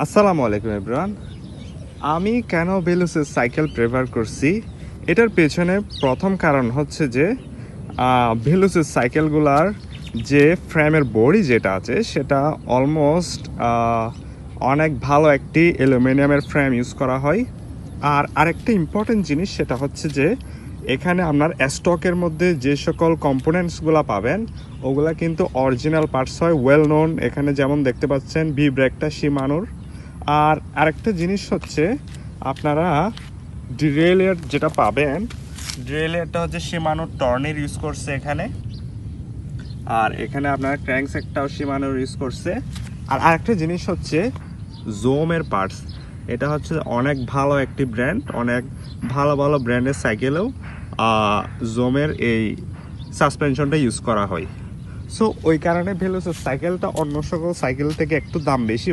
আসসালামু আলাইকুম এভরিওয়ান। আমি কেন ভেলোসের সাইকেল প্রেফার করছি এটার পেছনে প্রথম কারণ হচ্ছে যে ভেলোসের সাইকেলগুলার যে ফ্রেমের বডি যেটা আছে সেটা অলমোস্ট অনেক ভালো একটি অ্যালুমিনিয়ামের ফ্রেম ইউজ করা হয়। আর আরেকটা ইম্পর্টেন্ট জিনিস সেটা হচ্ছে যে এখানে আপনার স্টকের মধ্যে যে সকল কম্পোনেন্টসগুলো পাবেন ওগুলা কিন্তু অরিজিনাল পার্টস হয়, ওয়েল নোন। এখানে যেমন দেখতে পাচ্ছেন ভি ব্রেকটা শিমানোর। আর আরেকটা জিনিস হচ্ছে আপনারা ডিরেলিয়ার যেটা পাবেন, ডিরেলিয়ারটা হচ্ছে শিমানোর টর্নের ইউজ করছে এখানে। আর এখানে আপনার ক্র্যাঙ্কস একটাও শিমানোর ইউজ করছে। আর আরেকটা জিনিস হচ্ছে জোমের পার্টস। এটা হচ্ছে অনেক ভালো একটি ব্র্যান্ড, অনেক ভালো ভালো ব্র্যান্ডের সাইকেলেও জোমের এই সাসপেনশনটা ইউজ করা হয়। সো ওই কারণে ভেলোসের সাইকেলটা অন্য সকল সাইকেল থেকে একটু দাম বেশি।